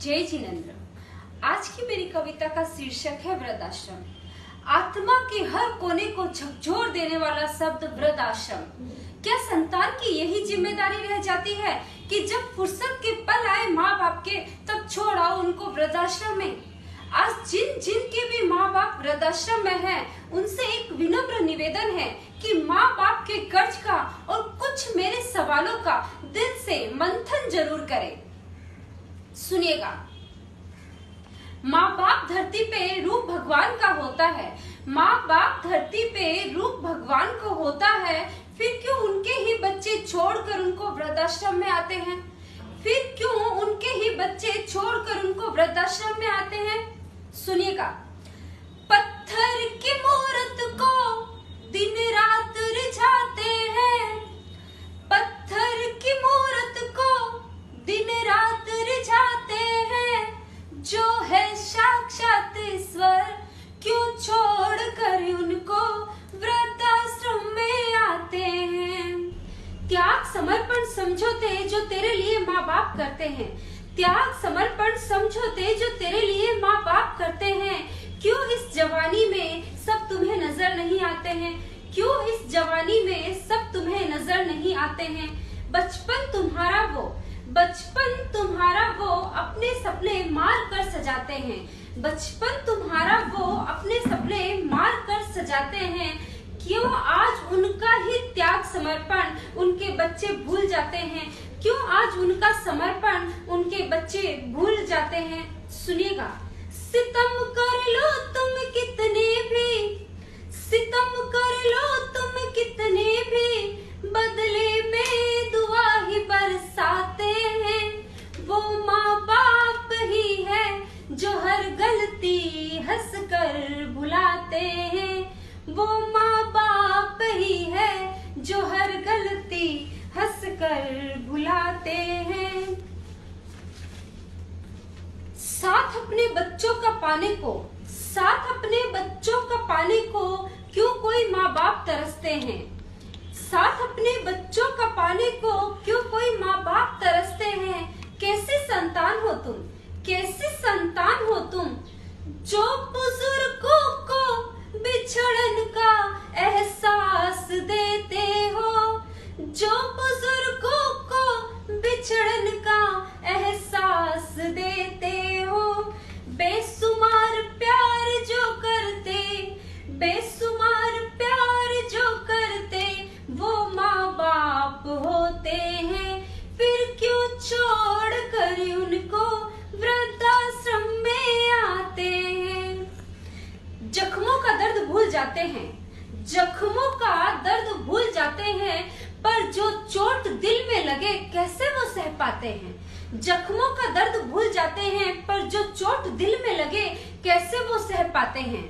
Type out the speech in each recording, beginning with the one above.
जय जिनेन्द्र। आज की मेरी कविता का शीर्षक है वृद्धाश्रम। आत्मा के हर कोने को झकझोर देने वाला शब्द वृद्धाश्रम। क्या संतान की यही जिम्मेदारी रह जाती है कि जब फुर्सत के पल आए माँ बाप के तब छोड़ आओ उनको वृद्धाश्रम में। आज जिन के भी माँ बाप वृद्धाश्रम में हैं, उनसे एक विनम्र निवेदन है कि माँ बाप के कर्ज का और कुछ मेरे सवालों का दिल से मंथन जरूर करें। सुनिएगा। माँ बाप धरती पे रूप भगवान का होता है। माँ बाप धरती पे रूप भगवान को होता है, फिर क्यों उनके ही बच्चे छोड़कर उनको वृद्धाश्रम में आते हैं? फिर क्यों उनके ही बच्चे छोड़कर उनको वृद्धाश्रम में आते हैं? सुनिएगा। पत्थर की मूरत को दिन रात रिझाते हैं, पत्थर की मूरत को दिन रात रिझाते हैं, जो है साक्षात ईश्वर क्यों छोड़कर उनको वृद्धाश्रम में आते हैं। त्याग समर्पण समझौते जो तेरे लिए माँ बाप करते हैं, त्याग समर्पण समझौते जो तेरे लिए माँ बाप करते हैं, क्यों इस जवानी में सब तुम्हें नजर नहीं आते हैं? क्यों इस जवानी में सब तुम्हें नजर नहीं आते हैं? बचपन तुम्हारा वो अपने सपने मार कर सजाते हैं, बचपन तुम्हारा वो अपने सपने मार कर सजाते हैं, क्यों आज उनका ही त्याग समर्पण उनके बच्चे भूल जाते हैं? क्यों आज उनका समर्पण उनके बच्चे भूल जाते हैं? सुनिएगा। सितम कर लो तुम कितने भी, सितम कर लो तुम कितने भी, बदले में दुआ ही बरसाते हैं, वो माँ बाप ही है जो हर गलती हंस कर भुलाते हैं, वो माँ बाप ही है जो हर गलती हंस कर भुलाते हैं। साथ अपने बच्चों का पाने को, साथ अपने बच्चों का पाने को क्यों कोई माँ बाप तरसते हैं? साथ अपने बच्चों का पाने को क्यों कोई माँ बाप तरसते हैं? कैसी संतान हो तुम, कैसी संतान हो तुम, जो बुजुर्गों को बिछड़न का एहसास देते हो, जो बुजुर्गों को बिछड़न का एहसास देते हो। बेसुमार प्यार जो करते, बेसुमार प्यार जो करते, वो माँ बाप होते हैं, फिर क्यों छोड़ कर उनको वृद्धाश्रम में आते हैं। जख्मों का दर्द भूल जाते हैं, जख्मों का दर्द भूल जाते हैं, पर जो चोट दिल में लगे कैसे वो सह पाते हैं? जख्मों का दर्द भूल जाते हैं, पर जो चोट दिल में लगे कैसे वो सह पाते हैं।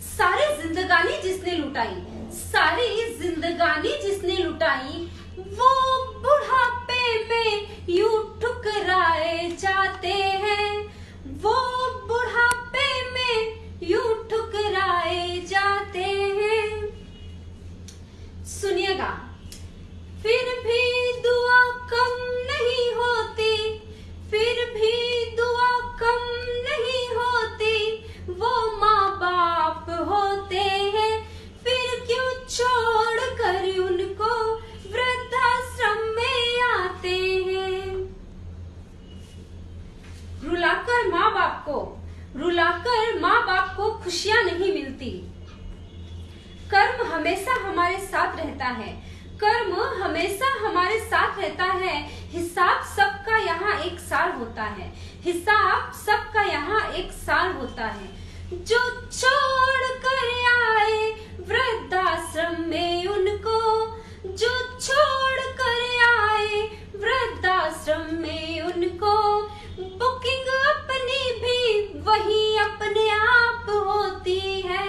सारी जिंदगानी जिसने लुटाई, सारी जिंदगानी जिसने लुटाई, वो बुढ़ापे में यूं ठुकराए जाते हैं, वो बुढ़ापे में यूं ठुकराए जाते हैं। सुनिएगा। फिर भी दुआ कम नहीं होती, फिर भी दुआ कम नहीं होती, वो माँ बाप होते हैं, फिर क्यों छोड़ कर उनको वृद्धाश्रम में आते हैं। रुलाकर माँ बाप को खुशियां नहीं मिलती। कर्म हमेशा हमारे साथ रहता है, कर्म हमेशा हमारे साथ रहता है, हिसाब सबका यहाँ एक सार होता है, हिसाब सबका यहाँ एक सार होता है। जो छोड़ कर आए वृद्धाश्रम में उनको, जो छोड़ कर आए वृद्धाश्रम में उनको, बुकिंग अपनी भी वही अपने आप होती है,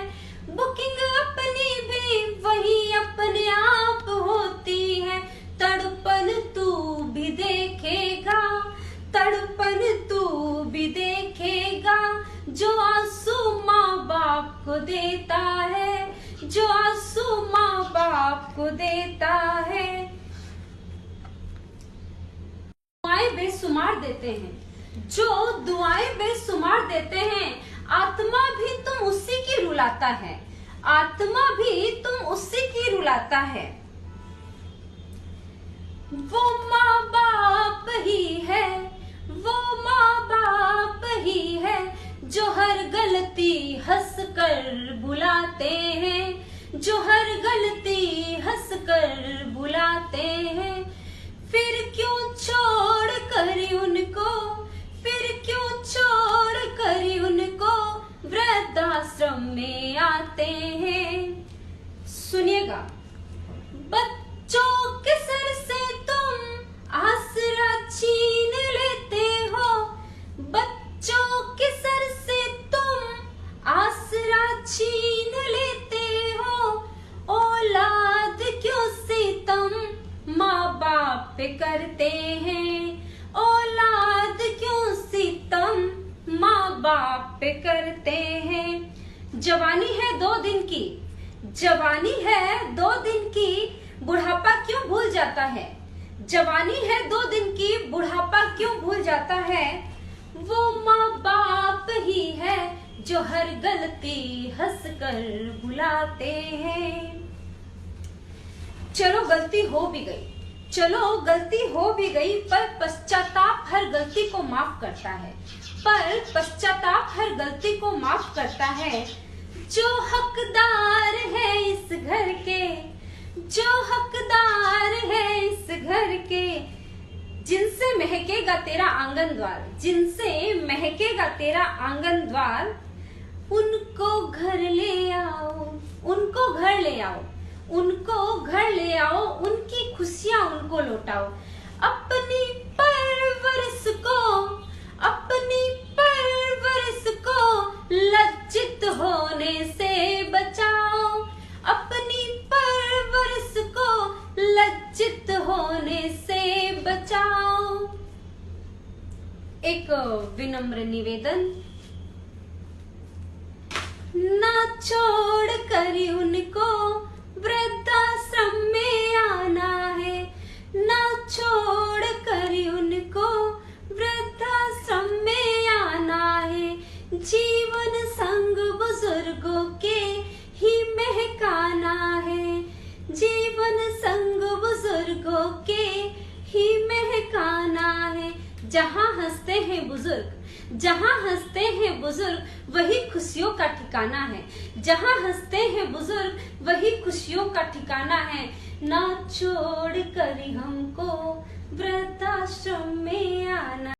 बुकिंग अपनी भी वही अपने आप होती है। तड़पन तू भी देखेगा, तड़पन तू भी देखेगा, जो आंसू माँ बाप को देता है, जो आंसू माँ बाप को देता है। माए बेसुमार देते हैं, जो दुआएं बेशुमार देते हैं, आत्मा भी तुम उसी की रुलाता है, आत्मा भी तुम उसी की रुलाता है। वो माँ बाप ही है, वो माँ बाप ही है, जो हर गलती हंस कर बुलाते हैं, जो हर गलती हंस कर बुलाते हैं। फिर क्यों छोड़ कर उनको, फिर क्यों छोड़ कर उनको वृद्धाश्रम में आते हैं। सुनिएगा, बच्चों के सर से तुम आसरा छीन लेते हो, बच्चों के सर से तुम आसरा छीन लेते हो। औलाद क्यों सितम माँ बाप पे करते हैं, औलाद क्यों सितम माँ बाप पे करते हैं। जवानी है 2 दिन की, जवानी है 2 दिन की, बुढ़ापा क्यों भूल जाता है, जवानी है 2 दिन की, बुढ़ापा क्यों भूल जाता है। वो माँ बाप ही है, जो हर गलती हंस कर बुलाते हैं। चलो गलती हो भी गई, चलो गलती हो भी गई, पर पश्चाताप हर गलती को माफ करता है, पर पश्चाताप हर गलती को माफ करता है। जो हकदार है इस घर के, जो हकदार है इस घर के, जिनसे महकेगा तेरा आंगन द्वार, जिनसे महकेगा तेरा आंगन द्वार, उनको घर ले आओ, उनको घर ले आओ, उनको घर ले आओ, उनकी खुशियां उनको लौटाओ। अपनी परवरिश को, अपनी परवरिश को लज्जित होने से बचाओ, अपनी परवरिश को लज्जित होने से बचाओ। एक विनम्र निवेदन, ना छोड़ कर उनको वृद्धाश्रम में आना है, ना छोड़ कर उनको वृद्धाश्रम में आना है। जीवन संग बुजुर्गों के ही महकाना है, जीवन संग बुजुर्गों के ही महकाना है। जहाँ हंसते हैं बुजुर्ग, जहाँ हंसते हैं बुजुर्ग, वही खुशियों का ठिकाना है, जहाँ हंसते हैं बुजुर्ग, वही खुशियों का ठिकाना है। ना छोड़ कर हमको वृद्धाश्रम में आना।